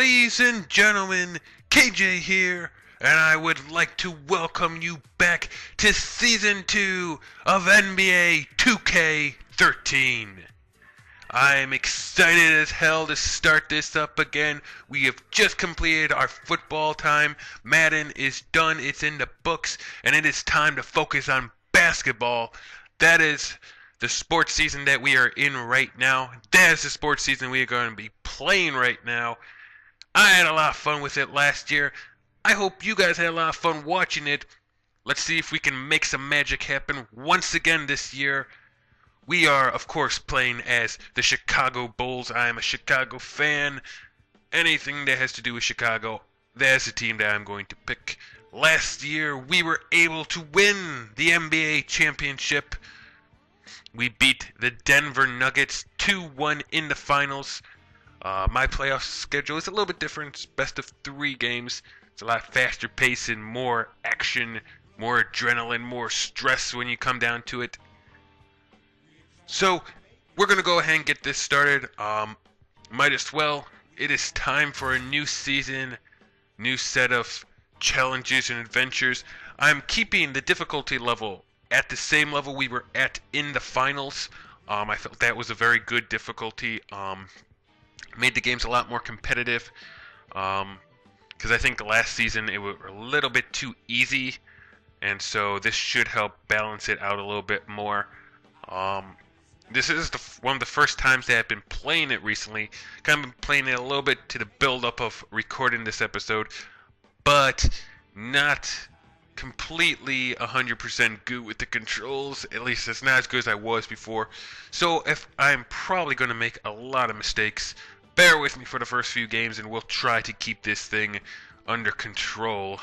Ladies and gentlemen, KJ here, and I would like to welcome you back to Season 2 of NBA 2K13. I am excited as hell to start this up again. We have just completed our football time. Madden is done, it's in the books, and it is time to focus on basketball. That is the sports season that we are in right now. That is the sports season we are going to be playing right now. I had a lot of fun with it last year. I hope you guys had a lot of fun watching it. Let's see if we can make some magic happen once again this year. We are, of course, playing as the Chicago Bulls. I am a Chicago fan. Anything that has to do with Chicago, that's the team that I'm going to pick. Last year, we were able to win the NBA championship. We beat the Denver Nuggets 2-1 in the finals. My playoff schedule is a little bit different. It's best of 3 games. It's a lot faster pace and more action, more adrenaline, more stress when you come down to it. So, we're going to go ahead and get this started. Might as well. It is time for a new season, new set of challenges and adventures. I'm keeping the difficulty level at the same level we were at in the finals. I felt that was a very good difficulty. Made the games a lot more competitive. Because I think last season it was a little bit too easy. And so this should help balance it out a little bit more. This is one of the first times that I've been playing it recently. Kind of been playing it a little bit to the build-up of recording this episode. But not completely 100% good with the controls. At least it's not as good as I was before. So if I'm probably going to make a lot of mistakes, bear with me for the first few games and we'll try to keep this thing under control.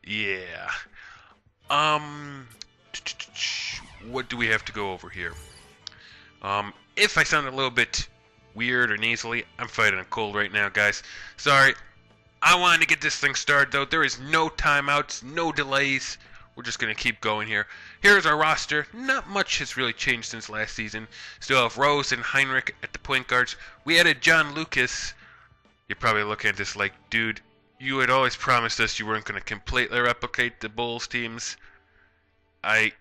Yeah. What do we have to go over here? If I sound a little bit weird or nasally, I'm fighting a cold right now, guys. Sorry. I wanted to get this thing started, though. There is no timeouts, no delays. We're just going to keep going here. Here's our roster. Not much has really changed since last season. Still have Rose and Heinrich at the point guards. We added John Lucas. You're probably looking at this like, dude, you had always promised us you weren't going to completely replicate the Bulls teams. I'm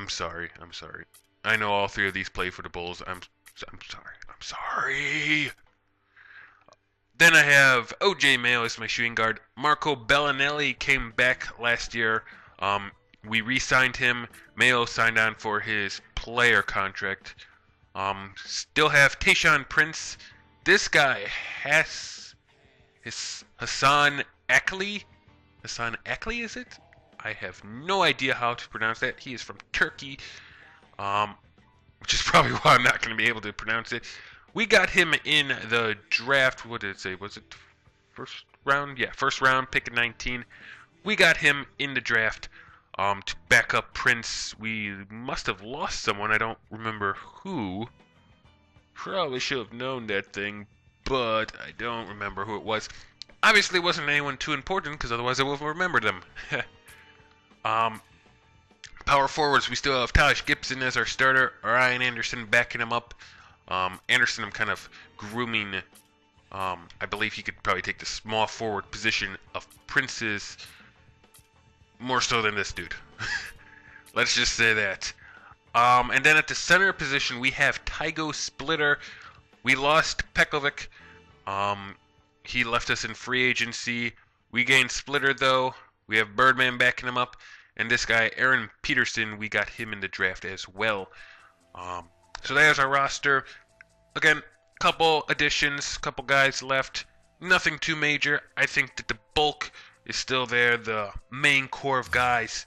sorry. I'm sorry. I know all 3 of these play for the Bulls. I'm sorry. I'm sorry. Then I have O.J. Mayo as my shooting guard. Marco Bellinelli came back last year. We re-signed him. Mayo signed on for his player contract. Still have Tayshaun Prince. This guy has Hassan Akli. Hassan Akli, is it? I have no idea how to pronounce that. He is from Turkey, which is probably why I'm not going to be able to pronounce it. We got him in the draft. What did it say? Was it first round? Yeah, first round, pick at 19. We got him in the draft to back up Prince. We must have lost someone. I don't remember who. Probably should have known that thing, but I don't remember who it was. Obviously, it wasn't anyone too important, because otherwise I would have remembered them. Power forwards, we still have Taj Gibson as our starter. Ryan Anderson backing him up. Anderson, I'm kind of grooming. I believe he could probably take the small forward position of Prince's more so than this dude. Let's just say that. And then at the center position, we have Tygo Splitter. We lost Pekovic. He left us in free agency. We gained Splitter, though. We have Birdman backing him up. And this guy, Aaron Peterson, we got him in the draft as well. So there's our roster. Again, couple additions, couple guys left. Nothing too major. I think that the bulk is still there. The main core of guys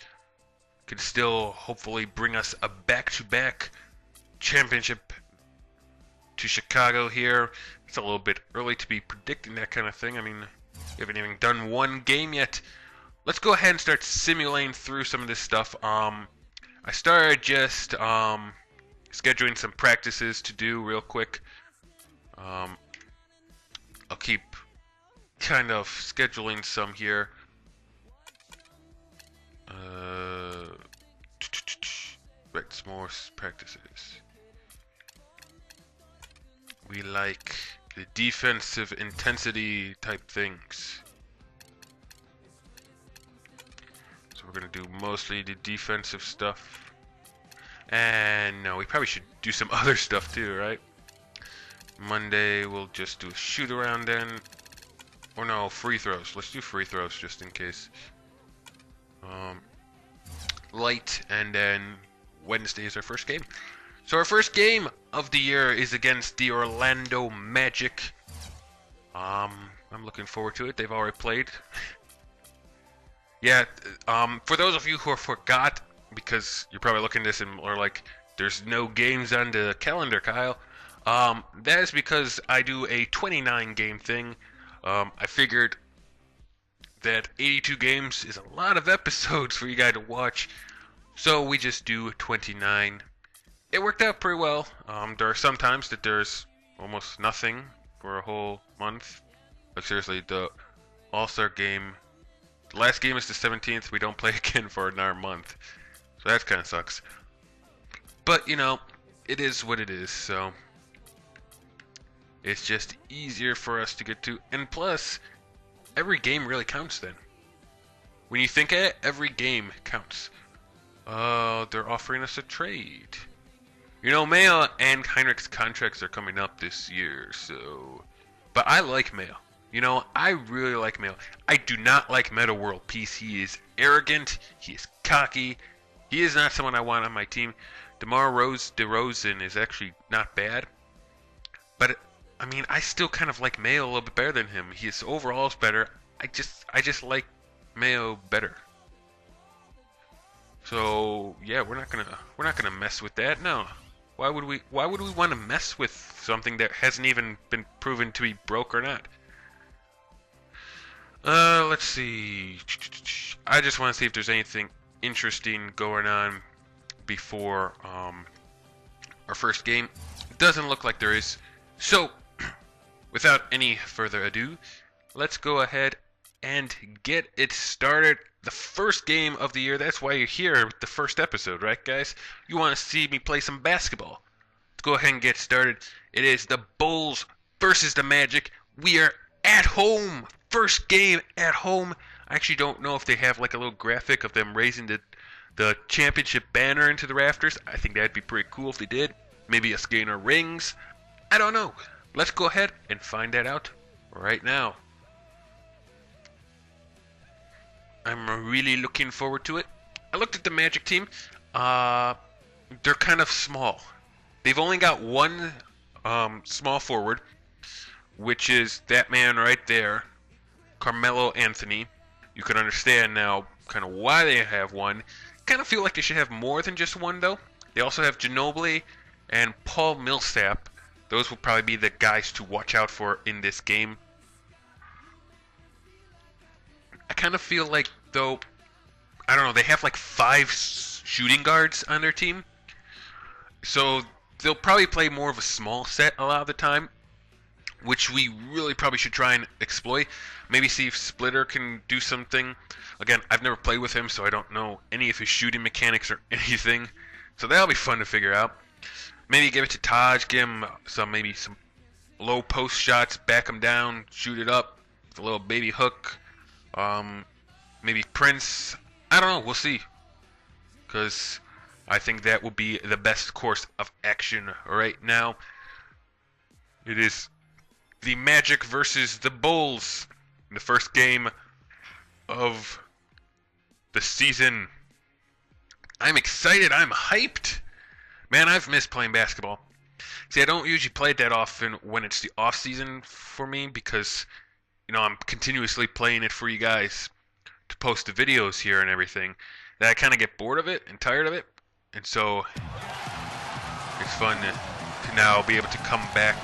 could still hopefully bring us a back-to-back championship to Chicago here. It's a little bit early to be predicting that kind of thing. I mean, we haven't even done one game yet. Let's go ahead and start simulating through some of this stuff. I started just scheduling some practices to do real quick. I'll keep kind of scheduling some here. Right, some more practices. We like the defensive intensity type things. So we're gonna do mostly the defensive stuff. And no, we probably should do some other stuff too, right? Monday we'll just do a shoot around then. Or no, free throws. Let's do free throws just in case. Light, and then Wednesday is our first game. So our first game of the year is against the Orlando Magic. I'm looking forward to it. They've already played. Yeah, for those of you who forgot, because you're probably looking at this and are like, there's no games on the calendar, Kyle. That is because I do a 29 game thing. I figured that 82 games is a lot of episodes for you guys to watch, so we just do 29. It worked out pretty well. There are some times that there's almost nothing for a whole month. Like seriously, the All-Star game, the last game is the 17th. We don't play again for another month, so that kind of sucks. But you know, it is what it is. So it's just easier for us to get to, and plus, every game really counts then. When you think of it, every game counts. They're offering us a trade. You know, Mayo and Heinrich's contracts are coming up this year, so... But I like Mayo. You know, I really like Mayo. I do not like Metta World Peace. He is arrogant. He is cocky. He is not someone I want on my team. DeMar DeRozan is actually not bad. But, I mean, I still kind of like Mayo a little bit better than him. His overall is better. I just like Mayo better. So yeah, we're not gonna mess with that. No. Why would we want to mess with something that hasn't even been proven to be broke or not? Let's see. I just want to see if there's anything interesting going on before our first game. It doesn't look like there is. So, without any further ado, let's go ahead and get it started. The first game of the year. That's why you're here with the first episode, right, guys? You want to see me play some basketball. Let's go ahead and get started. It is the Bulls versus the Magic. We are at home. First game at home. I actually don't know if they have like a little graphic of them raising the championship banner into the rafters. I think that'd be pretty cool if they did. Maybe us getting our rings. I don't know. Let's go ahead and find that out right now. I'm really looking forward to it. I looked at the Magic team. They're kind of small. They've only got one small forward, which is that man right there, Carmelo Anthony. You can understand now kind of why they have one. Kind of feel like they should have more than just one, though. They also have Ginobili and Paul Millsap. Those will probably be the guys to watch out for in this game. I kind of feel like, though, I don't know, they have like 5 shooting guards on their team. So they'll probably play more of a small set a lot of the time, which we really probably should try and exploit. Maybe see if Splitter can do something. Again, I've never played with him, so I don't know any of his shooting mechanics or anything. So that'll be fun to figure out. Maybe give it to Taj, give him maybe some low post shots, back him down, shoot it up with a little baby hook. Maybe Prince. I don't know. We'll see. Because I think that will be the best course of action right now. It is the Magic versus the Bulls in the first game of the season. I'm excited. I'm hyped. Man, I've missed playing basketball. See, I don't usually play it that often when it's the off season for me because, you know, I'm continuously playing it for you guys to post the videos here and everything. That I kind of get bored of it and tired of it. And so it's fun to now be able to come back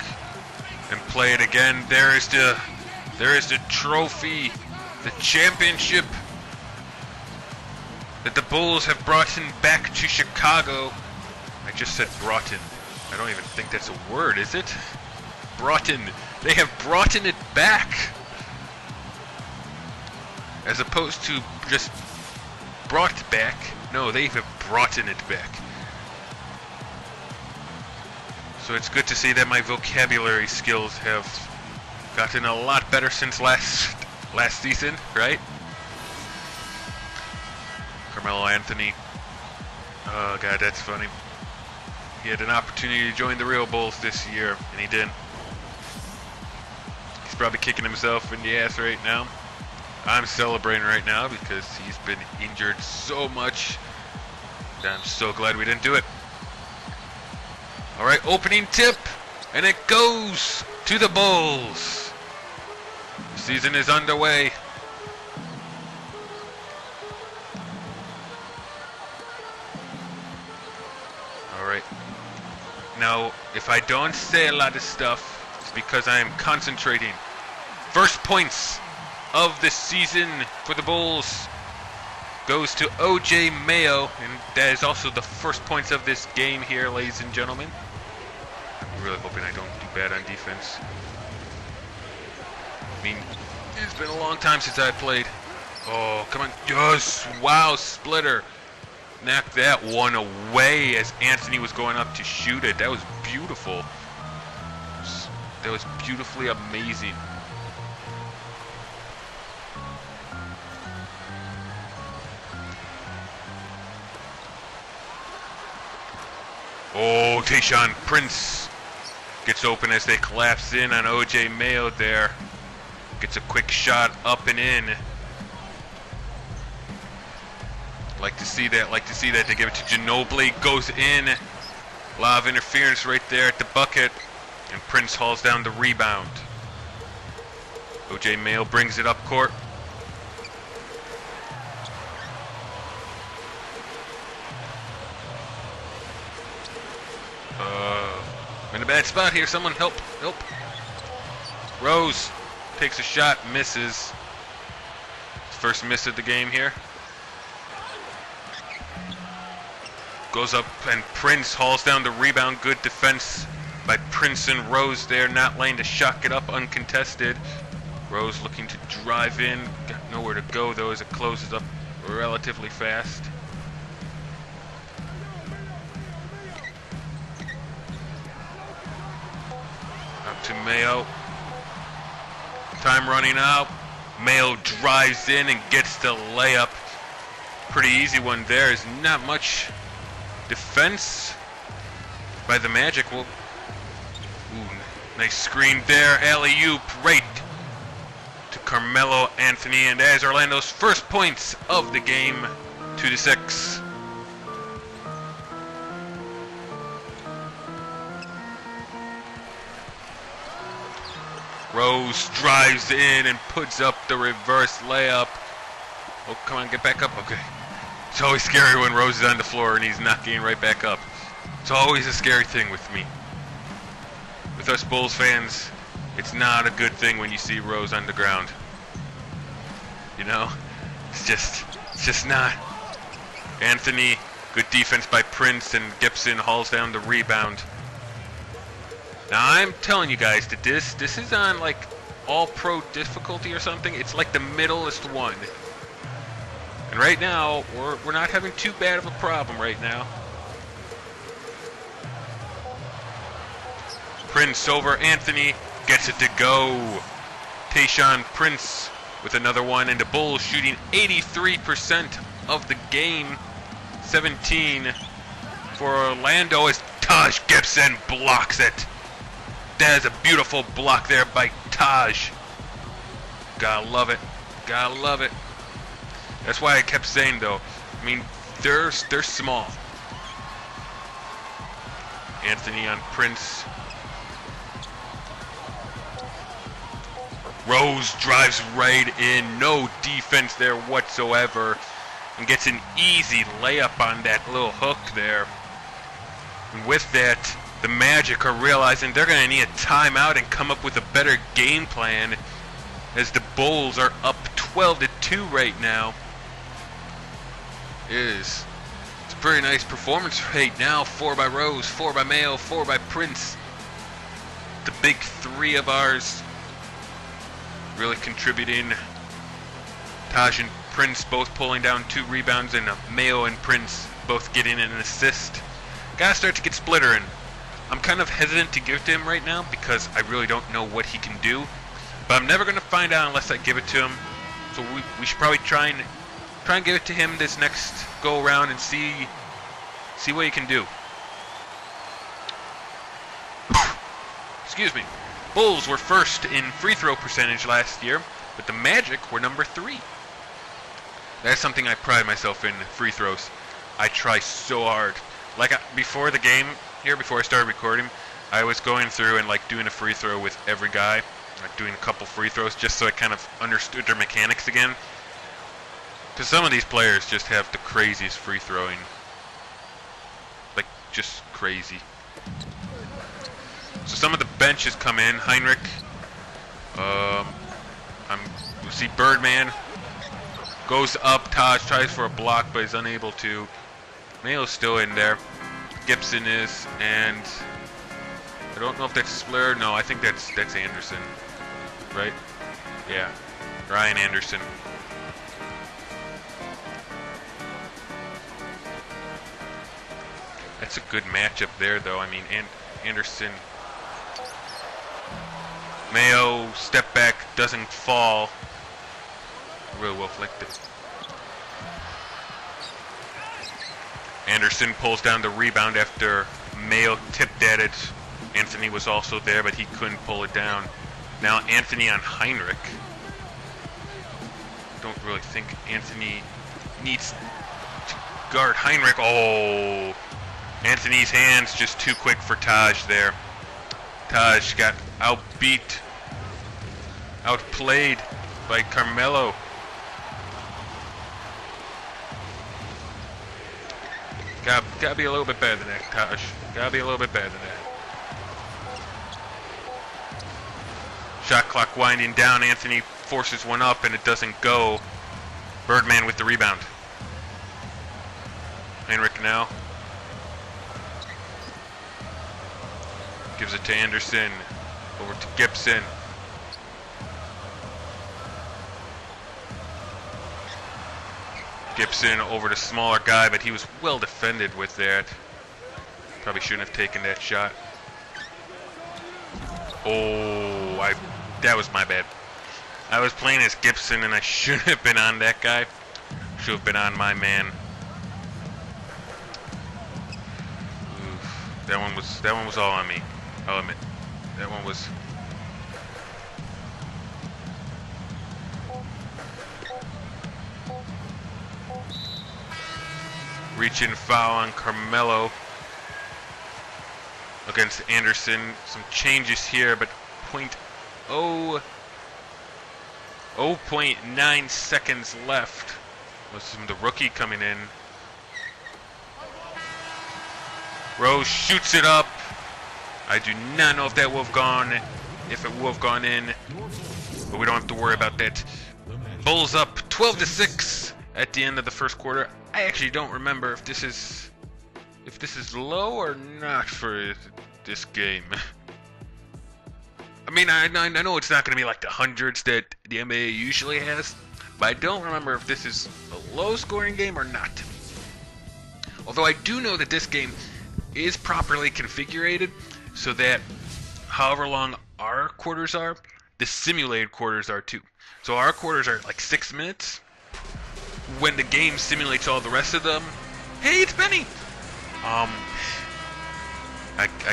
and play it again. There is the trophy, the championship that the Bulls have brought in back to Chicago. I just said brought in. I don't even think that's a word, is it? Brought in. They have brought in it back. As opposed to just brought back. No, they have brought in it back. So it's good to see that my vocabulary skills have gotten a lot better since last season, right? Carmelo Anthony. Oh god, that's funny. He had an opportunity to join the real Bulls this year, and he didn't. He's probably kicking himself in the ass right now. I'm celebrating right now because he's been injured so much. I'm so glad we didn't do it. Alright, opening tip, and it goes to the Bulls. The season is underway. Alright. Now, if I don't say a lot of stuff, it's because I am concentrating. First points of the season for the Bulls goes to O.J. Mayo, and that is also the first points of this game here, ladies and gentlemen. I'm really hoping I don't do bad on defense. I mean, it's been a long time since I played. Oh, come on. Yes! Wow, splitter. Knocked that one away as Anthony was going up to shoot it. That was beautiful. That was beautifully amazing. Oh, Tayshaun Prince gets open as they collapse in on O.J. Mayo there. Gets a quick shot up and in. Like to see that, They give it to Ginobili, goes in. A lot of interference right there at the bucket. And Prince hauls down the rebound. O.J. Mayo brings it up court. I'm in a bad spot here. Someone help. Help. Rose takes a shot, misses. First miss of the game here. Goes up and Prince hauls down the rebound. Good defense by Prince and Rose there. Not letting the shot get up uncontested. Rose looking to drive in. Got nowhere to go though as it closes up relatively fast. Up to Mayo. Time running out. Mayo drives in and gets the layup. Pretty easy one there. Is not much defense by the Magic. Well, ooh, nice screen there. Alley-oop right to Carmelo Anthony, and that is Orlando's first points of the game, 2-6. Rose drives in and puts up the reverse layup. Oh, come on, get back up. Okay. It's always scary when Rose is on the floor and he's not getting right back up. It's always a scary thing with me. With us Bulls fans, it's not a good thing when you see Rose on the ground. You know? It's just not. Anthony, good defense by Prince, and Gibson hauls down the rebound. Now I'm telling you guys that this is on like all-pro difficulty or something. It's like the middlest one. And right now, we're not having too bad of a problem right now. Prince over Anthony, gets it to go. Tayshaun Prince with another one, and the Bulls shooting 83% of the game. 17 for Orlando as Taj Gibson blocks it. That is a beautiful block there by Taj. Gotta love it. Gotta love it. That's why I kept saying though, I mean, they're small. Anthony on Prince. Rose drives right in, no defense there whatsoever, and gets an easy layup on that little hook there. And with that, the Magic are realizing they're going to need a timeout and come up with a better game plan, as the Bulls are up 12-2 right now. It's a pretty nice performance right now. 4 by Rose, 4 by Mayo, 4 by Prince. The big three of ours really contributing. Taj and Prince both pulling down 2 rebounds, and Mayo and Prince both getting an assist. Gotta start to get splittering. I'm kind of hesitant to give it to him right now because I really don't know what he can do. But I'm never going to find out unless I give it to him. So we should probably try and give it to him this next go around and see what he can do. Excuse me. Bulls were first in free throw percentage last year, but the Magic were number 3. That's something I pride myself in, free throws. I try so hard. Like before the game here, before I started recording, I was going through and like doing a free throw with every guy, like doing a couple free throws just so I kind of understood their mechanics again. Because some of these players just have the craziest free throwing. Like, just crazy. So some of the benches come in. Heinrich. We see Birdman. Goes up. Taj tries for a block, but is unable to. Mayo's still in there. Gibson is, and I don't know if that's Splair. No, I think that's Anderson. Right? Yeah. Ryan Anderson. That's a good matchup there, though. I mean, Anderson. Mayo, step back, doesn't fall. Really well flicked it. Anderson pulls down the rebound after Mayo tipped at it. Anthony was also there, but he couldn't pull it down. Now Anthony on Heinrich. Don't really think Anthony needs to guard Heinrich. Oh, Anthony's hands just too quick for Taj there. Taj got outplayed by Carmelo. Gotta be a little bit better than that, Taj. Gotta be a little bit better than that. Shot clock winding down. Anthony forces one up and it doesn't go. Birdman with the rebound. Heinrich now. Gives it to Anderson. Over to Gibson. Gibson over the smaller guy, but he was well defended with that. Probably shouldn't have taken that shot. Oh, that was my bad. I was playing as Gibson and I shouldn't have been on that guy. Should have been on my man. Oof, that one was all on me. I'll admit. That one was. Reach-in foul on Carmelo against Anderson. Some changes here, but 0.9 seconds left. Was the rookie coming in. Rose shoots it up. I do not know if that will have gone, if it will have gone in, but we don't have to worry about that. Bulls up 12-6 at the end of the first quarter. I actually don't remember if this is low or not for this game. I mean, I know it's not going to be like the hundreds that the NBA usually has, but I don't remember if this is a low-scoring game or not. Although I do know that this game is properly configured so that however long our quarters are, the simulated quarters are too. So our quarters are like 6 minutes. When the game simulates all the rest of them, hey, it's Benny. I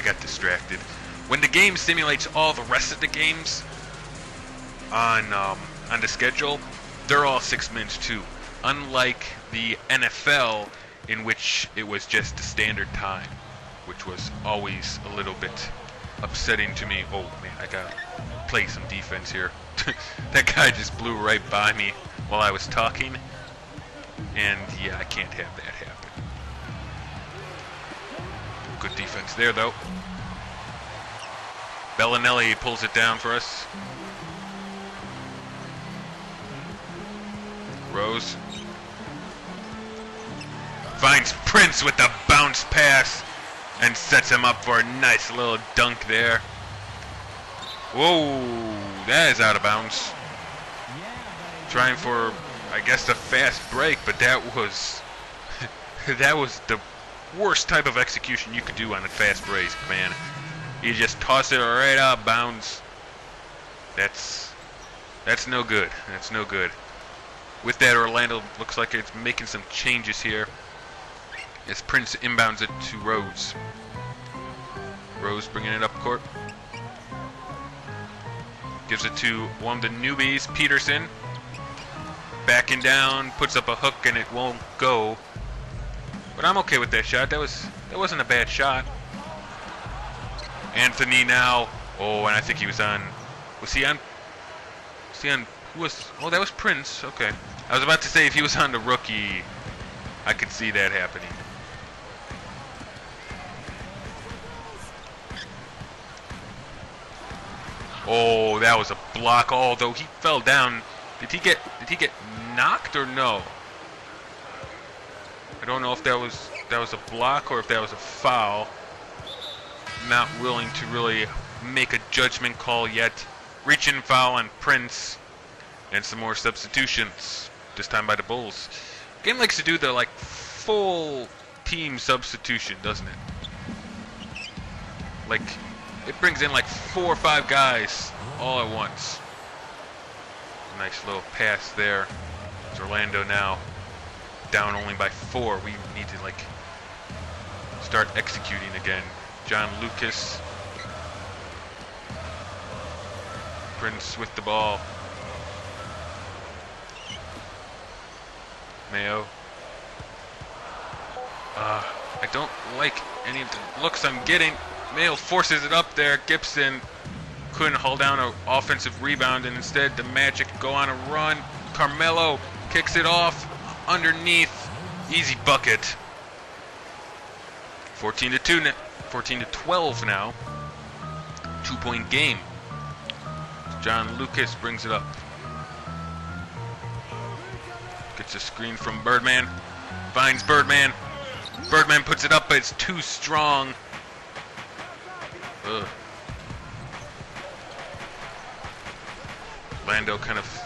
got distracted. When the game simulates all the rest of the games on the schedule, they're all 6 minutes too. Unlike the NFL, in which it was just the standard time, which was always a little bit upsetting to me. Oh man, I gotta play some defense here. That guy just blew right by me while I was talking. And yeah, I can't have that happen. Good defense there, though. Bellinelli pulls it down for us. Rose finds Prince with the bounce pass and sets him up for a nice little dunk there. Whoa, that is out of bounds. Trying for, I guess, the fast break, but that was worst type of execution you could do on a fast break, man. You just toss it right out of bounds. That's no good. That's no good. With that, Orlando looks like it's making some changes here as Prince inbounds it to Rose. Rose bringing it up court. Gives it to one of the newbies, Peterson. Backing down, puts up a hook, and it won't go. But I'm okay with that shot. That wasn't a bad shot. Anthony now. Oh, and I think he was on. Was he on? Who was? Oh, that was Prince. Okay. I was about to say if he was on the rookie, I could see that happening. Oh, that was a block. Although he fell down. Did he get knocked or no? I don't know if that was a block or if that was a foul. Not willing to really make a judgment call yet. Reach-in foul on Prince, and some more substitutions. This time by the Bulls. Game likes to do the like full team substitution, doesn't it? Like it brings in like 4 or 5 guys all at once. Nice little pass there. It's Orlando now down only by 4. We need to like start executing again. John Lucas. Prince with the ball. Mayo. I don't like any of the looks I'm getting. Mayo forces it up there. Gibson couldn't hold down an offensive rebound, and instead the Magic go on a run. Carmelo kicks it off underneath. Easy bucket. 14-12 now. 2-point game. John Lucas brings it up. Gets a screen from Birdman. Finds Birdman. Birdman puts it up, but it's too strong. Ugh. Orlando kind of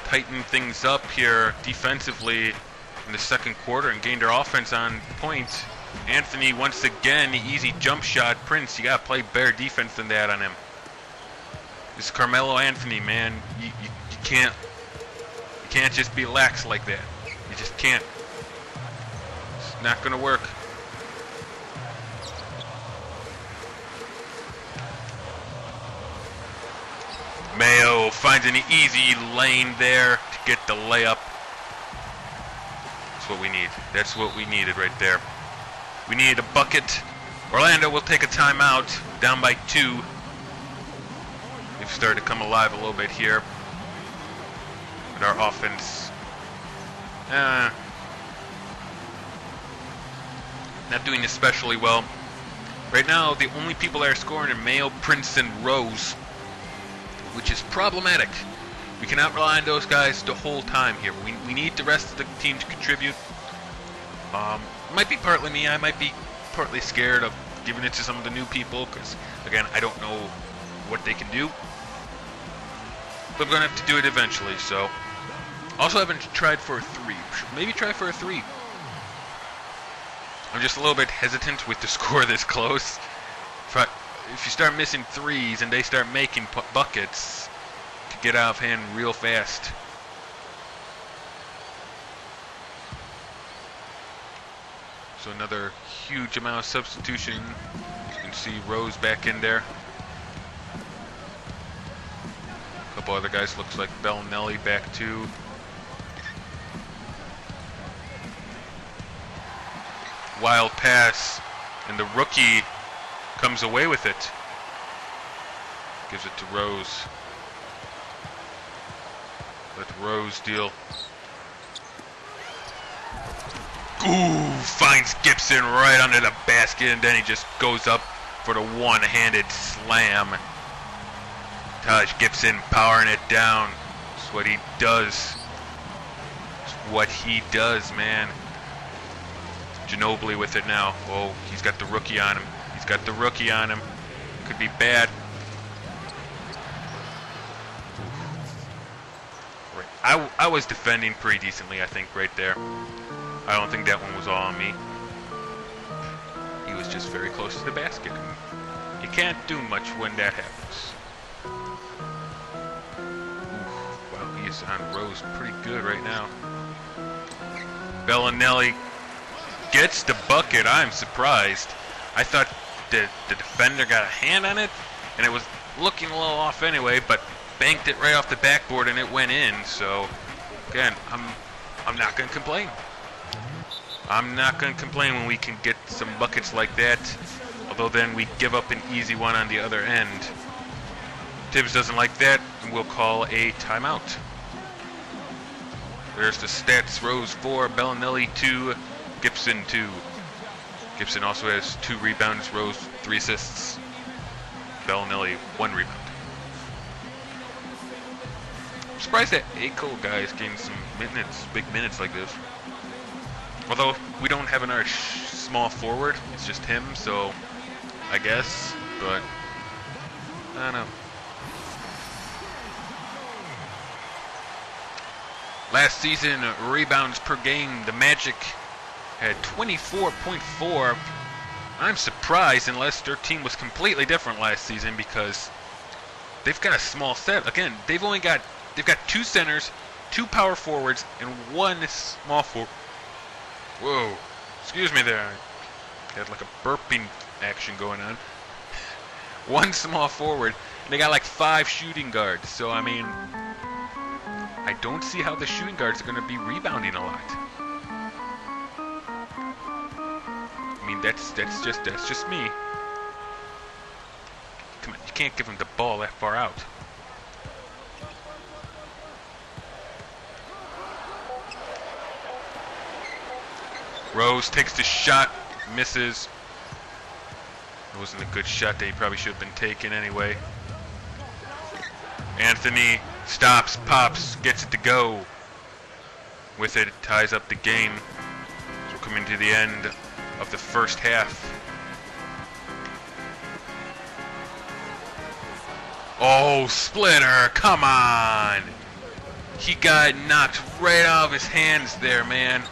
tightened things up here defensively in the second quarter and gained their offense on point. Anthony once again, easy jump shot. Prince, you gotta play better defense than that on him. This is Carmelo Anthony, man. You can't just be lax like that. You just can't. It's not gonna work. Mayo finds an easy lane there to get the layup. That's what we need. That's what we needed right there. We needed a bucket. Orlando will take a timeout, down by 2. We've started to come alive a little bit here with our offense. Not doing especially well. Right now, the only people that are scoring are Mayo, Prince, and Rose, which is problematic. We cannot rely on those guys the whole time here. We need the rest of the team to contribute. Might be partly me. I might be partly scared of giving it to some of the new people because, again, I don't know what they can do. But I'm going to have to do it eventually, so. Also haven't tried for a 3. Maybe try for a 3. I'm just a little bit hesitant with the score this close. If you start missing 3s and they start making buckets, it could get out of hand real fast. So another huge amount of substitution. You can see Rose back in there. A couple other guys, looks like Bellinelli back too. Wild pass, and the rookie comes away with it. Gives it to Rose. Let Rose deal. Ooh, finds Gibson right under the basket, and then he just goes up for the one-handed slam. Taj Gibson powering it down. That's what he does. It's what he does, man. Ginobili with it now. Oh, he's got the rookie on him. He's got the rookie on him. Could be bad. Right. I was defending pretty decently, I think, right there. I don't think that one was all on me. was just very close to the basket. You can't do much when that happens. Oof, wow, he is on Rose pretty good right now. Bellinelli gets the bucket. I'm surprised. I thought the defender got a hand on it, and it was looking a little off anyway, but banked it right off the backboard and it went in. So again, I'm not going to complain. I'm not going to complain when we can get some buckets like that, although then we give up an easy one on the other end. Tibbs doesn't like that, and we'll call a timeout. There's the stats. Rose 4, Bellinelli 2, Gibson 2. Gibson also has 2 rebounds, Rose 3 assists, Bellinelli 1 rebound. I'm surprised that Aco guy is getting some minutes, big minutes like this. Although we don't have another small forward, it's just him, so I guess, but I don't know. Last season, rebounds per game, the Magic had 24.4. I'm surprised unless their team was completely different last season because they've got a small set. Again, they've got 2 centers, 2 power forwards, and 1 small forward. Whoa, excuse me there. I had like a burping action going on. 1 small forward, and they got like 5 shooting guards. So I mean, I don't see how the shooting guards are going to be rebounding a lot. I mean, that's just me. Come on, you can't give them the ball that far out. Rose takes the shot, misses. It wasn't a good shot that he probably should have been taking anyway. Anthony stops, pops, gets it to go. With it, ties up the game. So we're coming to the end of the first half. Oh, Splitter, come on! He got knocked right out of his hands there, man.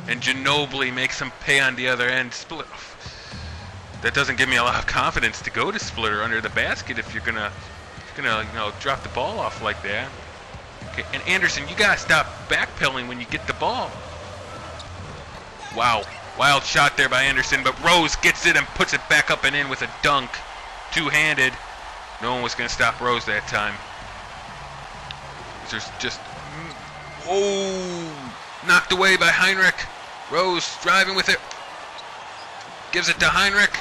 And Ginobili makes him pay on the other end. That doesn't give me a lot of confidence to go to Splitter under the basket if you're gonna drop the ball off like that. Okay, and Anderson, you gotta stop backpedaling when you get the ball. Wow, wild shot there by Anderson, but Rose gets it and puts it back up and in with a dunk, 2-handed. No one was gonna stop Rose that time. There's just, knocked away by Heinrich. Rose driving with it. Gives it to Heinrich.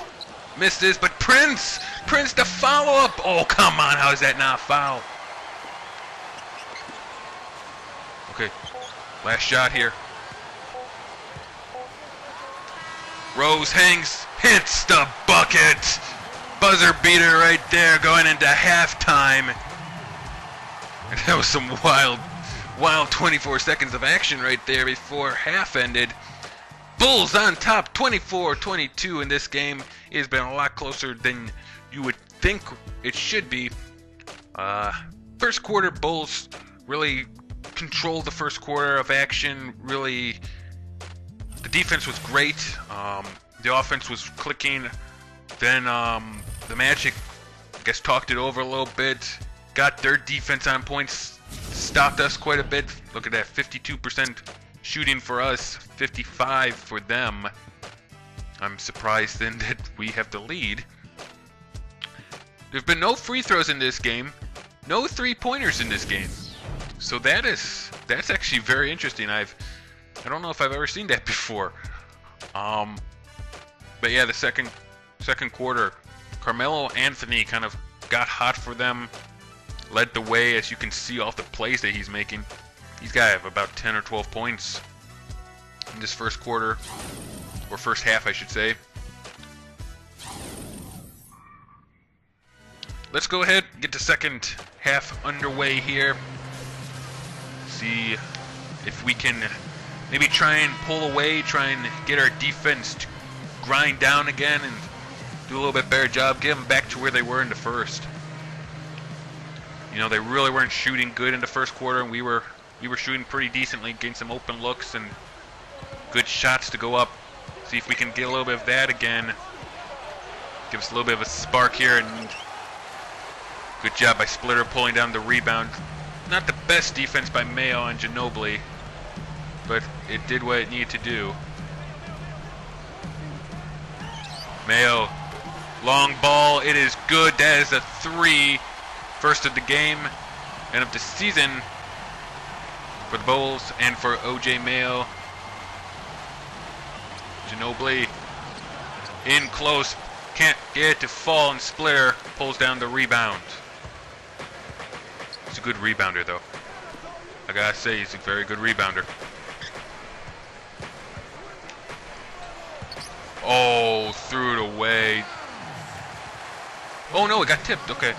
Misses, but Prince the follow-up. Oh, come on, how is that not a foul? Okay, last shot here. Rose hangs, hits the bucket. Buzzer beater right there going into halftime. And that was some wild 24 seconds of action right there before half ended. Bulls on top, 24-22 in this game. It has been a lot closer than you would think it should be. First quarter, Bulls really controlled the first quarter of action. Really, the defense was great. The offense was clicking. Then the Magic, I guess, talked it over a little bit. Got their defense on points. Stopped us quite a bit. Look at that, 52% shooting for us, 55 for them. I'm surprised then that we have the lead. There've been no free throws in this game, no 3-pointers in this game. So that's actually very interesting. I don't know if I've ever seen that before. But yeah, the second quarter, Carmelo Anthony kind of got hot for them, led the way, as you can see off the plays that he's making. He's got to have about 10 or 12 points in this first quarter, or first half, I should say. Let's go ahead and get the second half underway here. See if we can maybe try and pull away, try and get our defense to grind down again and do a little bit better job, get them back to where they were in the first. You know, they really weren't shooting good in the first quarter, and we were shooting pretty decently, getting some open looks and good shots to go up See if we can get a little bit of that again. Give us a little bit of a spark here, and good job by Splitter pulling down the rebound. Not the best defense by Mayo and Ginobili, but it did what it needed to do. Mayo, long ball, it is good. That is a 3, first of the game and of the season for the Bulls and for OJ Mayo. Ginobili in close, can't get it to fall, and Splitter pulls down the rebound. He's a good rebounder, though. I gotta say, he's a very good rebounder. Oh, threw it away. Oh no, it got tipped. Okay.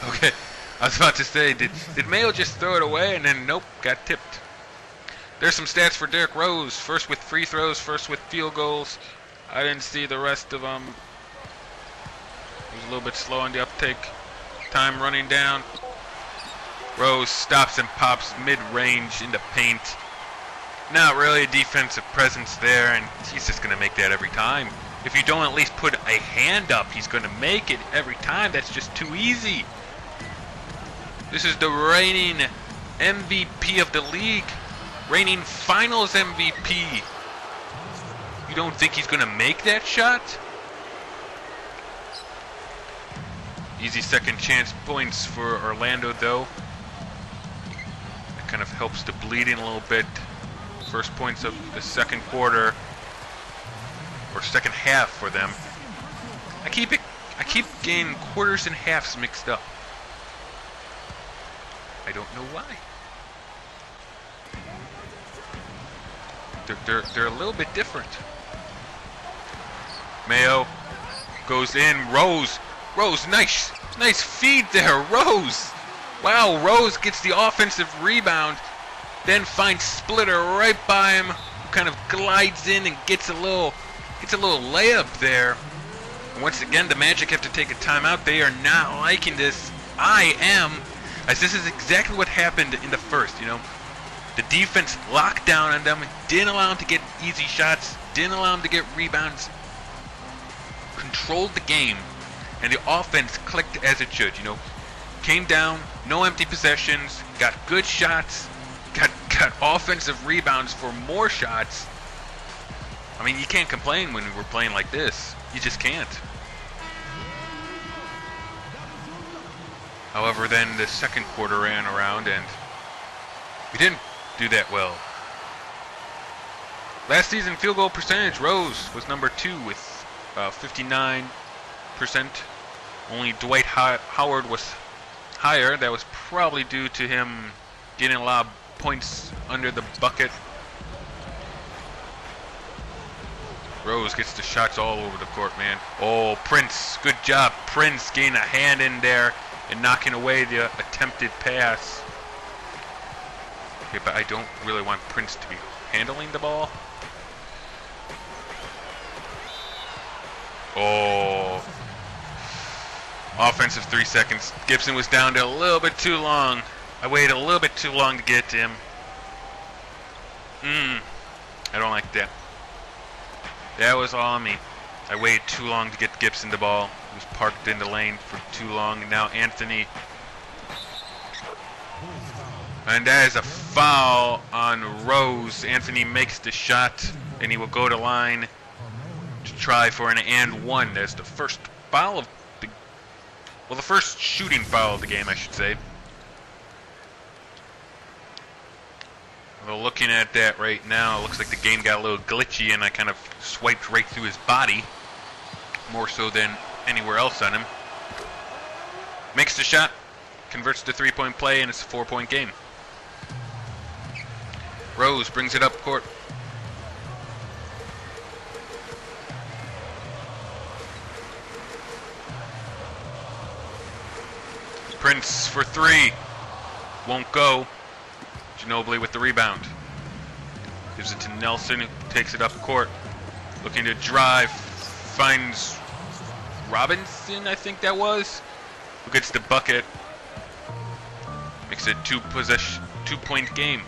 Okay. I was about to say, did Mayo just throw it away? And then nope, got tipped. There's some stats for Derrick Rose. First with free throws, first with field goals. I didn't see the rest of them. He was a little bit slow on the uptake. Time running down. Rose stops and pops mid-range in the paint. Not really a defensive presence there, and he's just going to make that every time. If you don't at least put a hand up, he's going to make it every time. That's just too easy. This is the reigning MVP of the league. Reigning finals MVP. You don't think he's going to make that shot? Easy second chance points for Orlando, though. It kind of helps the bleeding a little bit. First points of the second quarter, or second half for them. I keep getting quarters and halves mixed up. I don't know why. They're a little bit different. Mayo goes in. Rose, nice feed there, Rose. Wow, Rose gets the offensive rebound, then finds Splitter right by him, who kind of glides in and gets a little layup there. And once again, the Magic have to take a timeout. They are not liking this. I am, as this is exactly what happened in the first. You know, the defense locked down on them, didn't allow them to get easy shots, didn't allow them to get rebounds, controlled the game, and the offense clicked as it should. You know, came down, no empty possessions, got good shots. Got offensive rebounds for more shots. I mean, you can't complain when we're playing like this. You just can't. However, then the second quarter ran around and we didn't do that well. Last season, field goal percentage, Rose was number 2 with 59%. Only Dwight Howard was higher. That was probably due to him getting a lot of points under the bucket. Rose gets the shots all over the court, man. Oh, Prince, good job. Prince getting a hand in there and knocking away the attempted pass. Okay, but I don't really want Prince to be handling the ball. Oh. Offensive 3 seconds. Gibson was down to a little bit too long. I waited a little bit too long to get to him. I don't like that. That was all on me. I waited too long to get Gibson the ball. He was parked in the lane for too long. And now Anthony. And that is a foul on Rose. Anthony makes the shot, and he will go to line to try for an and one. That's the first foul of the... Well, the first shooting foul of the game, I should say. Well, looking at that right now, it looks like the game got a little glitchy and I kind of swiped right through his body. More so than anywhere else on him. Makes the shot, converts to 3-point play, and it's a 4-point game. Rose brings it up court. Prince for 3. Won't go. Ginobili with the rebound. Gives it to Nelson, who takes it up court. Looking to drive. Finds Robinson, I think that was, who gets the bucket. Makes it a 2-point game.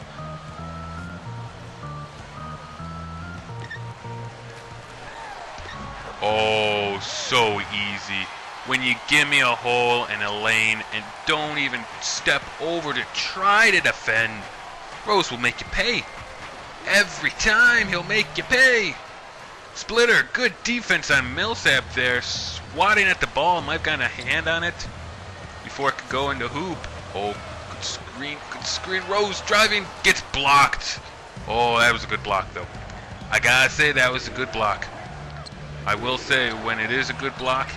Oh, so easy. When you give me a hole and a lane and don't even step over to try to defend, Rose will make you pay. Every time he'll make you pay. Splitter, good defense on Millsap there, swatting at the ball. Might have gotten a hand on it before it could go into hoop. Oh, good screen, good screen. Rose driving, gets blocked. Oh, that was a good block though. I gotta say that was a good block. I will say when it is a good block,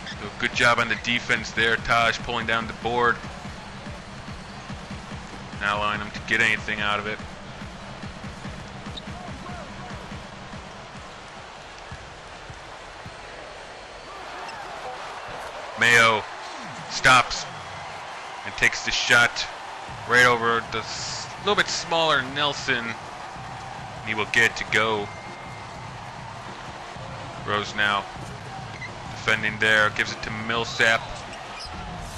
so good job on the defense there. Taj pulling down the board, not allowing them to get anything out of it. Mayo stops and takes the shot right over the little bit smaller Nelson. He will get to go. Rose now defending there, gives it to Millsap,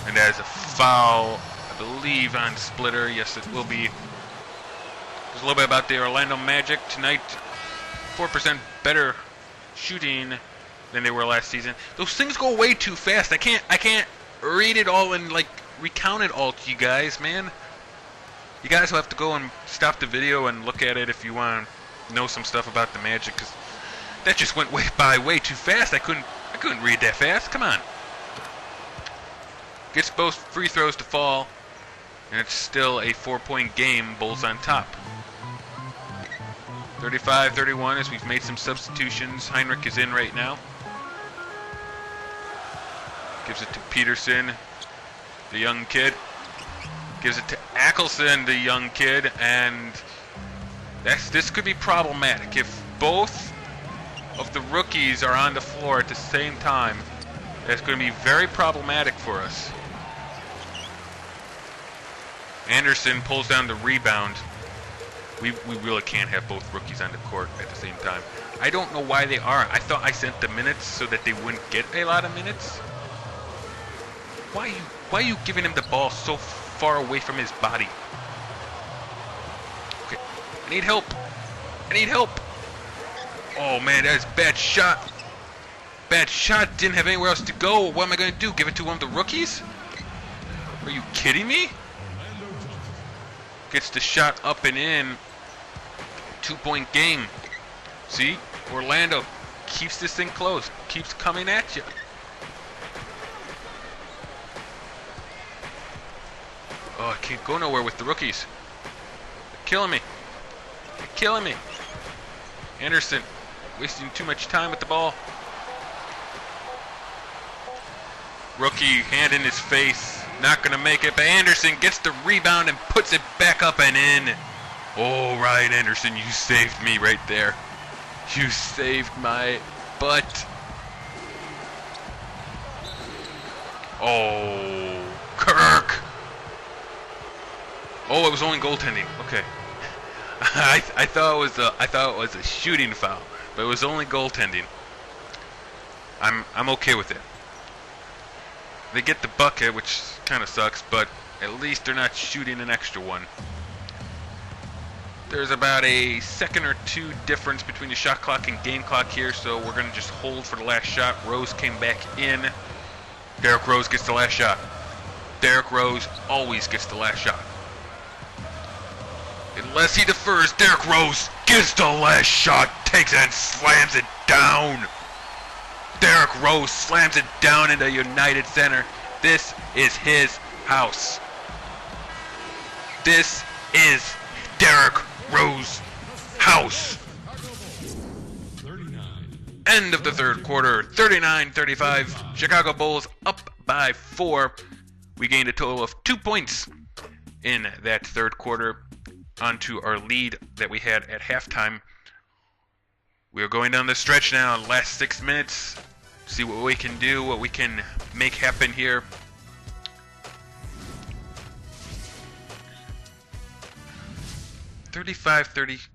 and that is a foul, I believe, on Splitter. Yes, it will be. There's a little bit about the Orlando Magic tonight. 4% better shooting than they were last season. Those things go way too fast. I can't read it all and like recount it all to you guys, man. You guys will have to go and stop the video and look at it if you want to know some stuff about the Magic, because that just went way too fast. I couldn't read that fast. Come on. Gets both free throws to fall, and it's still a 4-point game. Bulls on top. 35-31 as we've made some substitutions. Heinrich is in right now. Gives it to Peterson, the young kid. Gives it to Ackelson, the young kid, and this could be problematic. If both of the rookies are on the floor at the same time, that's going to be very problematic for us. Anderson pulls down the rebound. We really can't have both rookies on the court at the same time. I don't know why they are. I thought I sent the minutes so that they wouldn't get a lot of minutes. Why are you giving him the ball so far away from his body? Okay, I need help. I need help. Oh man, that is a bad shot. Bad shot. Didn't have anywhere else to go. What am I going to do? Give it to one of the rookies? Are you kidding me? Gets the shot up and in. 2-point game. See? Orlando keeps this thing close. Keeps coming at you. Oh, I can't go nowhere with the rookies. They're killing me. They're killing me. Anderson wasting too much time with the ball. Rookie, hand in his face. Not going to make it, but Anderson gets the rebound and puts it back up and in. Oh, Ryan Anderson, you saved me right there. You saved my butt. Oh, Kirk. Oh, it was only goaltending. Okay. I thought it was a shooting foul, but it was only goaltending. I'm okay with it. They get the bucket, which kind of sucks, but at least they're not shooting an extra one. There's about a second or two difference between the shot clock and game clock here, so we're going to just hold for the last shot. Rose came back in. Derrick Rose gets the last shot. Derrick Rose always gets the last shot. Unless he defers, Derrick Rose gets the last shot, takes it and slams it down. Derrick Rose slams it down into United Center. This is his house. This is Derrick Rose house. End of the third quarter, 39-35. Chicago Bulls up by 4. We gained a total of 2 points in that third quarter onto our lead that we had at halftime. We are going down the stretch now, last 6 minutes. See what we can do, what we can make happen here. $35-39.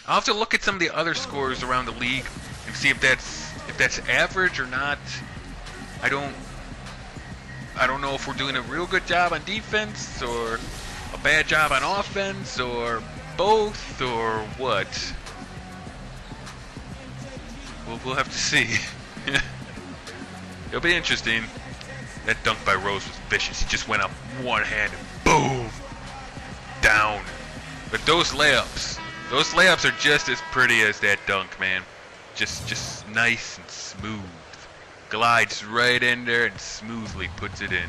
I'll have to look at some of the other scores around the league and see if that's average or not. I don't know if we're doing a real good job on defense or a bad job on offense or both or what. We'll have to see. It'll be interesting. That dunk by Rose was vicious. He just went up one hand and boom, down. But those layups are just as pretty as that dunk, man. Just nice and smooth. Glides right in there and smoothly puts it in.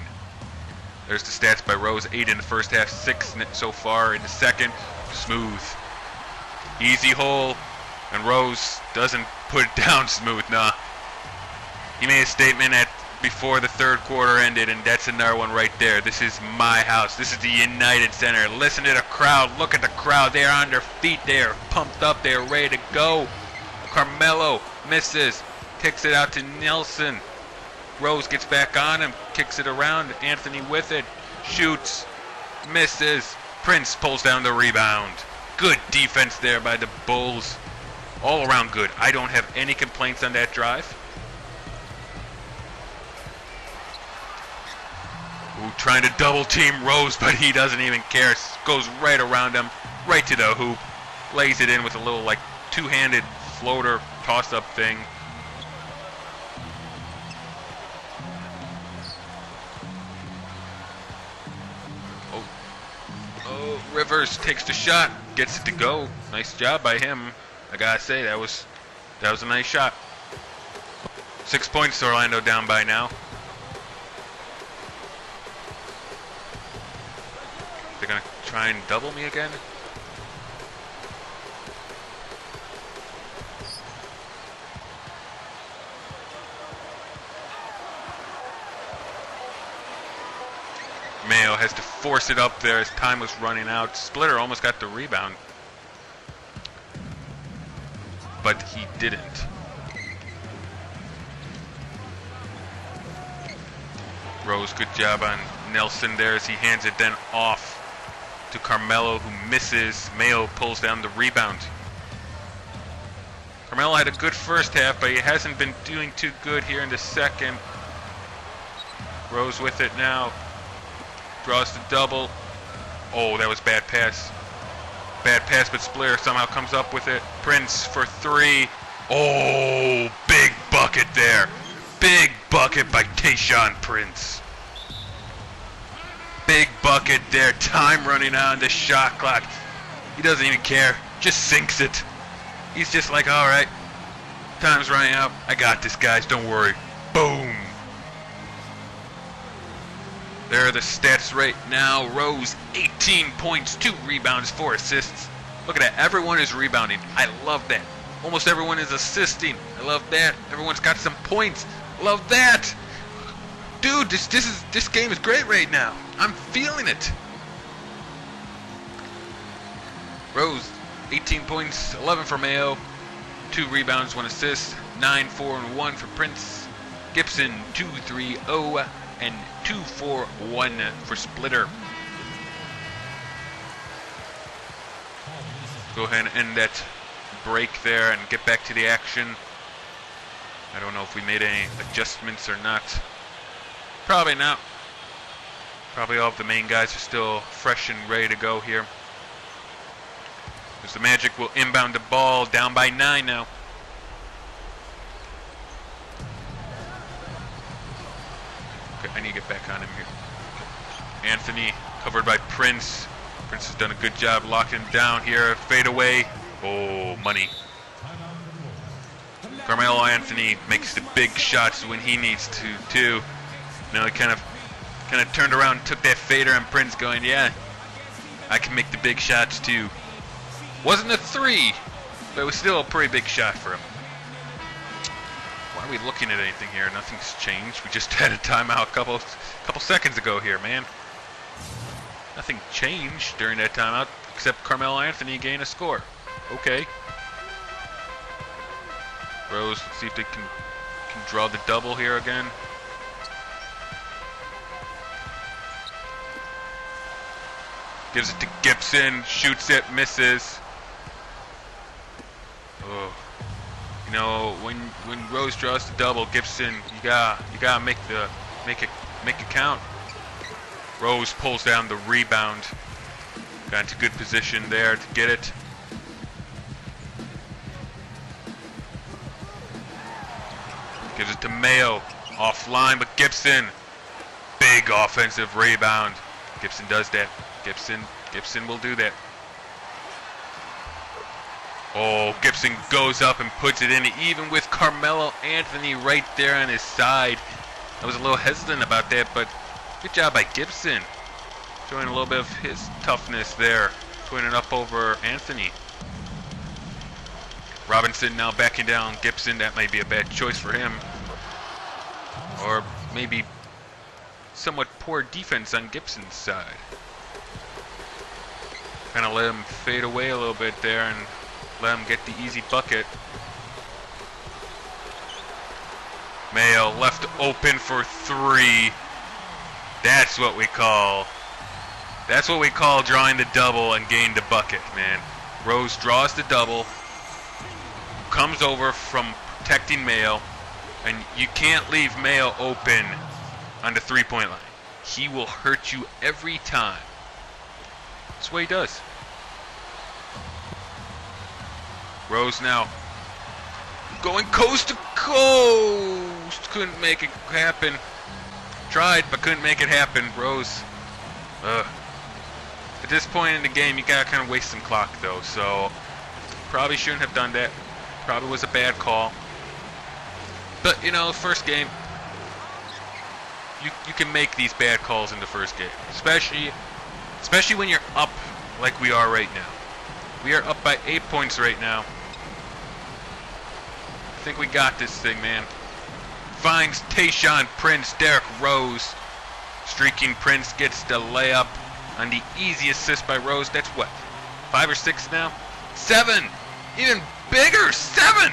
There's the stats by Rose. 8 in the first half, 6 so far in the second. Smooth. Easy hole. And Rose doesn't put it down smooth, nah. He made a statement before the third quarter ended, and that's another one right there. This is my house. This is the United Center. Listen to the crowd. Look at the crowd. They are on their feet. They are pumped up. They are ready to go. Carmelo misses. Kicks it out to Nelson. Rose gets back on him. Kicks it around. Anthony with it. Shoots. Misses. Prince pulls down the rebound. Good defense there by the Bulls. All around good. I don't have any complaints on that drive. Ooh, trying to double team Rose, but he doesn't even care. Goes right around him, right to the hoop. Lays it in with a little like two-handed floater toss-up thing. Oh, Rivers takes the shot, gets it to go. Nice job by him. I gotta say, that was a nice shot. 6 points to Orlando down by now. They're gonna try and double me again. Mayo has to force it up there as time was running out. Splitter almost got the rebound, but he didn't. Rose, good job on Nelson there as he hands it then off to Carmelo, who misses. Mayo pulls down the rebound. Carmelo had a good first half, but he hasn't been doing too good here in the second. Rose with it now. Draws the double. Oh, that was bad pass. Bad pass, but Splitter somehow comes up with it. Prince for three. Oh, big bucket there. Big bucket by Tayshaun Prince. Big bucket there. Time running out on the shot clock. He doesn't even care. Just sinks it. He's just like, all right, time's running out. I got this, guys. Don't worry. Boom. There are the stats right now. Rose, 18 points, 2 rebounds, 4 assists. Look at that. Everyone is rebounding. I love that. Almost everyone is assisting. I love that. Everyone's got some points. Love that. Dude, this game is great right now. I'm feeling it. Rose, 18 points, 11 for Mayo, 2 rebounds, 1 assist, 9, 4, and 1 for Prince. Gibson, 2, 3, 0, and 2, 4, 1 for Splitter. Go ahead and end that break there and get back to the action. I don't know if we made any adjustments or not. Probably not. Probably all of the main guys are still fresh and ready to go here. Because the Magic will inbound the ball, down by 9 now. Okay, I need to get back on him here. Anthony covered by Prince. Prince has done a good job locking him down here. Fade away. Oh, money. Carmelo Anthony makes the big shots when he needs to too. You know, he kind of turned around and took that fader, and Prince going, yeah, I can make the big shots too. Wasn't a 3, but it was still a pretty big shot for him. Why are we looking at anything here? Nothing's changed. We just had a timeout a couple seconds ago here, man. Nothing changed during that timeout except Carmelo Anthony gain a score. Okay. Rose, see if they can draw the double here again. Gives it to Gibson, shoots it, misses. Oh. You know, when Rose draws the double, Gibson, you gotta make the Make it count. Rose pulls down the rebound. Got into good position there to get it. Gives it to Mayo. Offline, but Gibson. Big offensive rebound. Gibson does that. Gibson will do that. Oh, Gibson goes up and puts it in, even with Carmelo Anthony right there on his side. I was a little hesitant about that, but good job by Gibson. Showing a little bit of his toughness there. Putting it up over Anthony. Robinson now backing down Gibson. That might be a bad choice for him. Or maybe somewhat poor defense on Gibson's side. Kind of let him fade away a little bit there and let him get the easy bucket. Mayo left open for three. That's what we call drawing the double and gain the bucket, man. Rose draws the double, comes over from protecting Mayo, and you can't leave Mayo open on the three-point line. He will hurt you every time. That's what he does. Rose now going coast to coast. Couldn't make it happen. Tried, but couldn't make it happen. Rose. At this point in the game, you gotta kind of waste some clock, though. So probably shouldn't have done that. Probably was a bad call. But you know, first game, you can make these bad calls in the first game, especially when you're up like we are right now. We are up by 8 points right now. I think we got this thing, man. Finds Tayshaun Prince, Derrick Rose. Streaking Prince gets the layup on the easy assist by Rose. That's what, 5 or 6 now? 7! Even bigger, 7!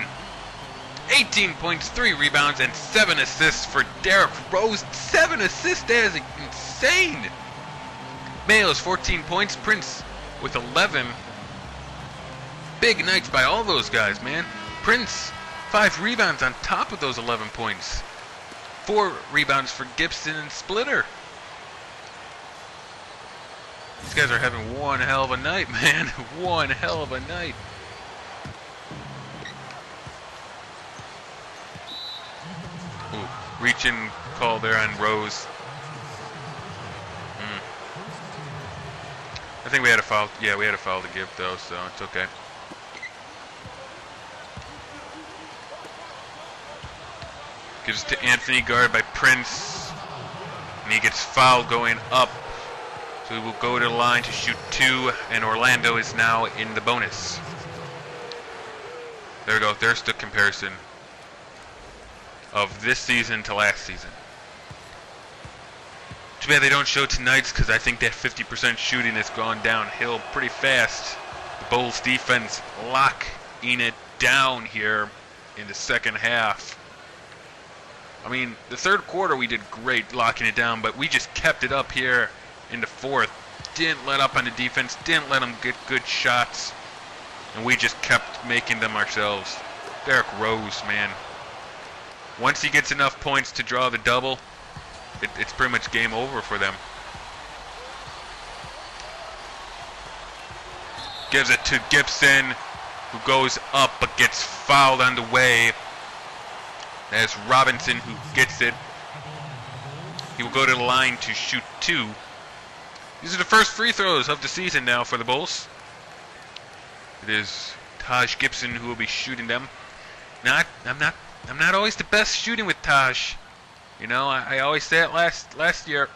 18 points, 3 rebounds, and 7 assists for Derrick Rose. 7 assists, that is insane! Mayo's 14 points, Prince with 11. Big nights by all those guys, man. Prince, 5 rebounds on top of those 11 points. 4 rebounds for Gibson and Splitter. These guys are having one hell of a night, man. One hell of a night. Ooh, reaching call there on Rose. I think we had a foul. Yeah, we had a foul to give, though, so it's okay. Gives it to Anthony, guarded by Prince. And he gets fouled going up. So he will go to the line to shoot 2, and Orlando is now in the bonus. There we go. There's the comparison of this season to last season. Too bad they don't show tonight's, because I think that 50% shooting has gone downhill pretty fast. The Bulls defense locking it down here in the second half. I mean, the third quarter we did great locking it down, but we just kept it up here in the fourth. Didn't let up on the defense, didn't let them get good shots, and we just kept making them ourselves. Derrick Rose, man. Once he gets enough points to draw the double, it's pretty much game over for them. Gives it to Gibson, who goes up but gets fouled on the way. There's Robinson who gets it. He will go to the line to shoot 2. These are the first free throws of the season now for the Bulls. It is Taj Gibson who will be shooting them. I'm not always the best shooting with Taj. You know, I always say it last year.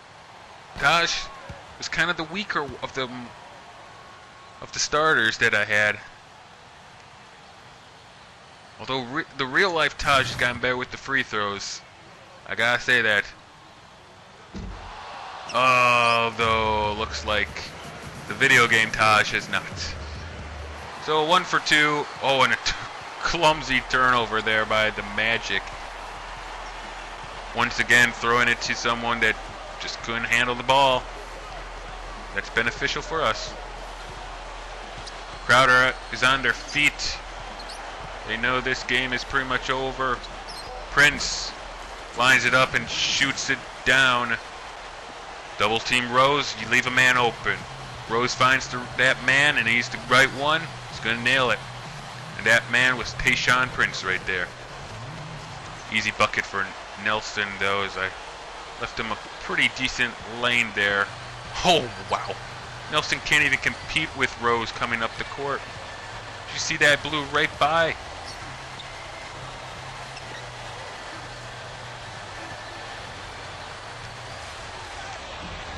Taj was kind of the weaker of the starters that I had. Although the real life Taj has gotten better with the free throws. I gotta say that. Although looks like the video game Taj has not. So 1 for 2. Oh, and a clumsy turnover there by the Magic. Once again, throwing it to someone that just couldn't handle the ball. That's beneficial for us. Crowder is on their feet. They know this game is pretty much over. Prince lines it up and shoots it down. Double team Rose, you leave a man open. Rose finds that man, and he's the right one. He's going to nail it. And that man was Tayshaun Prince right there. Easy bucket for Nelson, though, as I left him a pretty decent lane there. Oh, wow. Nelson can't even compete with Rose coming up the court. Did you see that? Blew right by.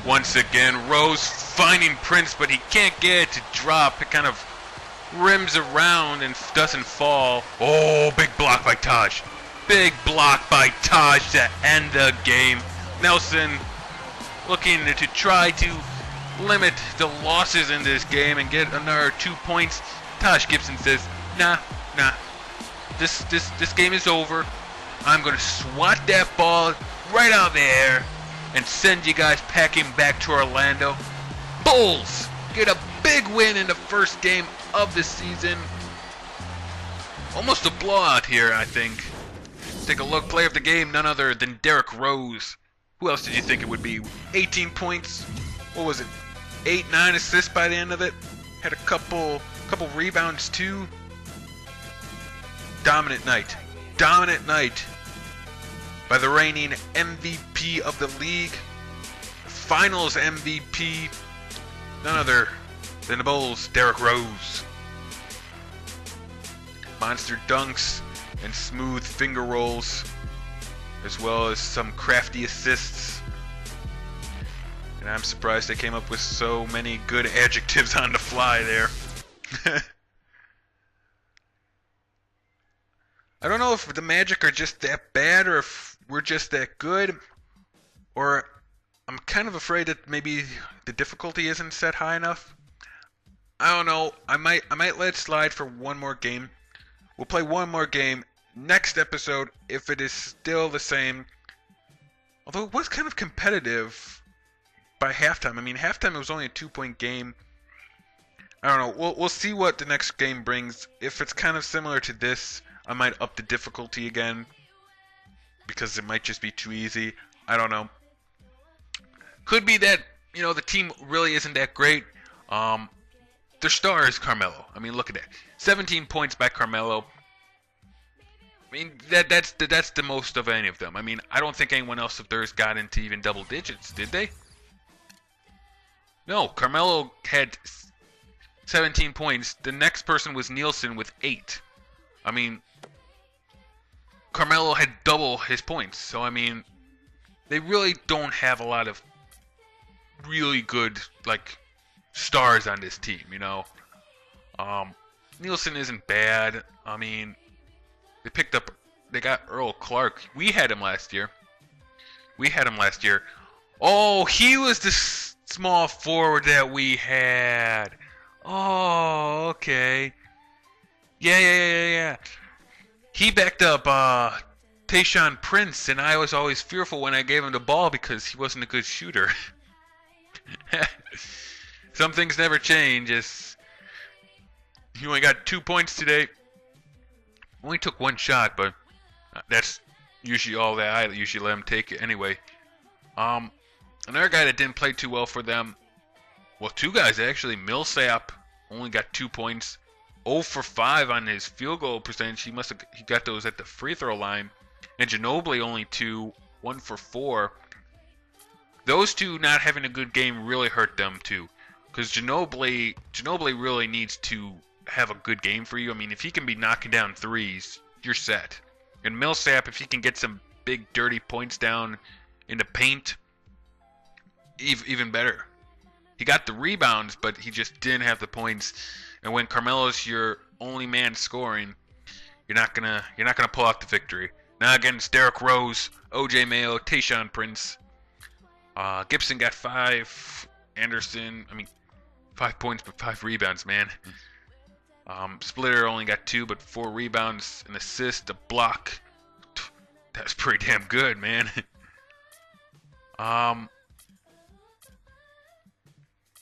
Once again, Rose finding Prince, but he can't get it to drop. It kind of rims around and doesn't fall. Oh, big block by Taj. Big block by Taj to end the game. Nelson looking to try to limit the losses in this game and get another 2 points. Taj Gibson says, nah. This game is over. I'm going to swat that ball right out there and send you guys packing back to Orlando. Bulls get a big win in the first game of the season. Almost a blowout here, I think. Take a look. Player of the game, none other than Derrick Rose. Who else did you think it would be? 18 points. What was it? 8, 9 assists by the end of it. Had a couple rebounds too. Dominant night. Dominant night by the reigning MVP of the league. Finals MVP. None other than the Bulls, Derrick Rose. Monster dunks and smooth finger rolls, as well as some crafty assists. And I'm surprised they came up with so many good adjectives on the fly there. I don't know if the Magic are just that bad or if we're just that good, or I'm kind of afraid that maybe the difficulty isn't set high enough. I don't know. I might let it slide for one more game. We'll play one more game next episode if it is still the same. Although it was kind of competitive by halftime. I mean, halftime it was only a 2-point game. I don't know. We'll see what the next game brings. If it's kind of similar to this, I might up the difficulty again because it might just be too easy. I don't know. Could be that, you know, the team really isn't that great. Their star is Carmelo. I mean, look at that. 17 points by Carmelo. I mean, that's the most of any of them. I mean, I don't think anyone else of theirs got into even double digits, did they? No, Carmelo had 17 points. The next person was Nielsen with 8. I mean, Carmelo had double his points. So, I mean, they really don't have a lot of really good, like, stars on this team, you know. Nielsen isn't bad. I mean, they got Earl Clark. We had him last year. Oh, he was the small forward that we had. Oh, okay. Yeah. He backed up Tayshaun Prince, and I was always fearful when I gave him the ball because he wasn't a good shooter. Some things never change. He only got 2 points today. Only took one shot, but that's usually all that I usually let him take it anyway. Another guy that didn't play too well for them. Well, two guys actually. Millsap only got 2 points. 0 for 5 on his field goal percentage. He got those at the free throw line. And Ginobili only 2, 1 for 4. Those two not having a good game really hurt them too. Because Ginobili really needs to have a good game for you. I mean, if he can be knocking down threes, you're set. And Millsap, if he can get some big dirty points down in the paint, even better. He got the rebounds, but he just didn't have the points. And when Carmelo's your only man scoring, you're not gonna pull out the victory. Now against Derrick Rose, OJ Mayo, Tayshaun Prince. Gibson got 5. Anderson, 5 points but 5 rebounds, man. Splitter only got 2 but 4 rebounds, an assist, a block. That's pretty damn good, man. Now,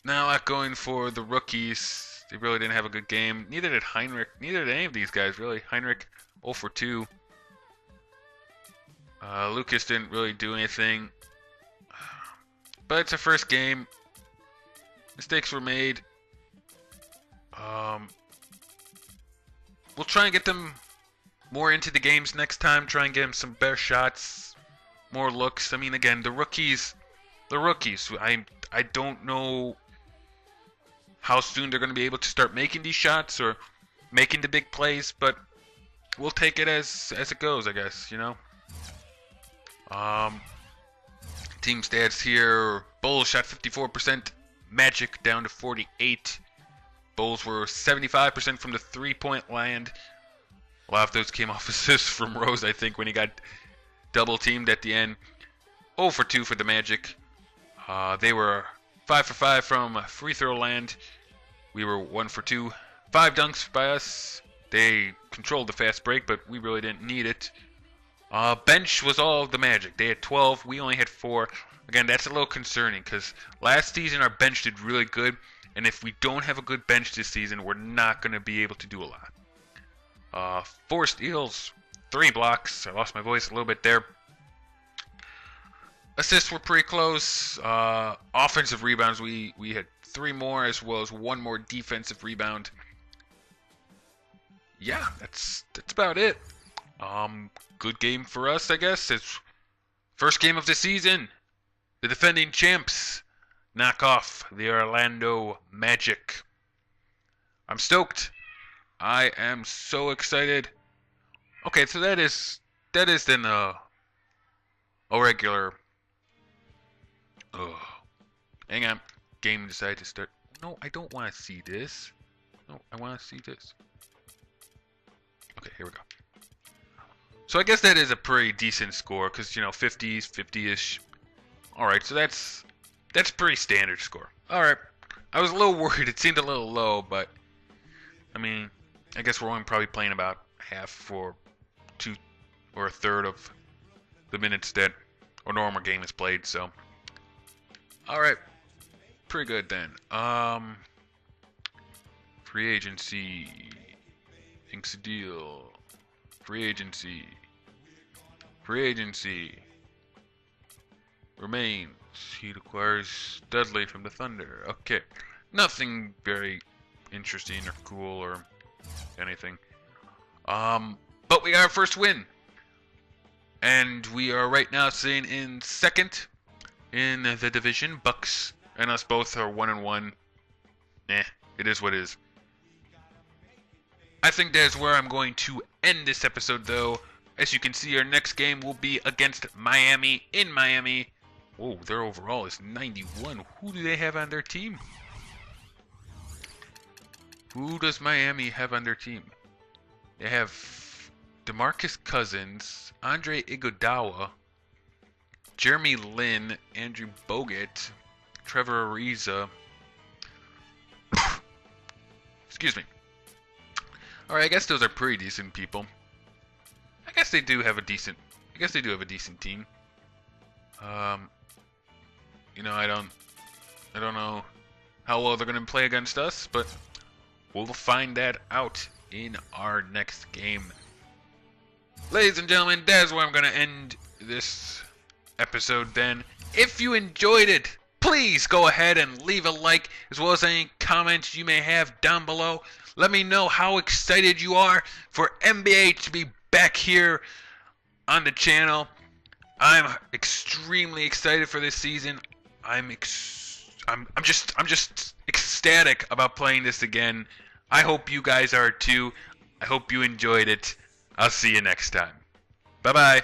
not going for the rookies. They really didn't have a good game. Neither did Heinrich. Neither did any of these guys, really. Heinrich, 0 for 2. Lucas didn't really do anything. but it's a first game. Mistakes were made. We'll try and get them more into the games next time. Try and get them some better shots, more looks. I mean, again, the rookies. I don't know how soon they're going to be able to start making these shots or making the big plays, but we'll take it as it goes, I guess, you know. Team stats here. Bulls shot 54%. Magic down to 48. Bulls were 75% from the three-point land. A lot of those came off assists from Rose, I think, when he got double-teamed at the end. 0 for 2 for the Magic. They were 5 for 5 from free throw land. We were 1 for 2. 5 dunks by us. They controlled the fast break, but we really didn't need it. Bench was all of the Magic. They had 12. We only had 4. Again, that's a little concerning because last season our bench did really good. And if we don't have a good bench this season, we're not going to be able to do a lot. 4 steals, 3 blocks. I lost my voice a little bit there. Assists were pretty close. Offensive rebounds, we had 3 more as well as 1 more defensive rebound. Yeah, that's about it. Good game for us, I guess. It's first game of the season. The defending champs knock off the Orlando Magic. I'm stoked. I am so excited. Okay, so that is then a regular. Hang on. Game decided to start. No, I don't want to see this. No, I want to see this. Okay, here we go. So I guess that is a pretty decent score, because, you know, 50s, 50-ish. Alright, so that's pretty standard score. Alright, I was a little worried. It seemed a little low, but, I mean, I guess we're only probably playing about half or 2 or a third of the minutes that a normal game is played, so. Alright, pretty good then. Free agency. Inks a deal. Free agency. Free agency. Remains. He acquires Dudley from the Thunder. Okay. Nothing very interesting or cool or anything. But we got our first win. And we are right now sitting in second in the division. Bucks and us both are 1-1. It is what it is. I think that's where I'm going to end this episode, though. As you can see, our next game will be against Miami in Miami. Whoa, their overall is 91. Who do they have on their team? Who does Miami have on their team? They have DeMarcus Cousins, Andre Iguodala, Jeremy Lin, Andrew Bogut, Trevor Ariza. Excuse me. Alright, I guess those are pretty decent people. I guess they do have a decent team. You know, I don't know how well they're gonna play against us, but we'll find that out in our next game. Ladies and gentlemen, that's where I'm gonna end this episode then. If you enjoyed it, please go ahead and leave a like, as well as any comments you may have down below. Let me know how excited you are for NBA to be back here on the channel. I'm extremely excited for this season. I'm just ecstatic about playing this again. I hope you guys are too. I hope you enjoyed it. I'll see you next time. Bye-bye.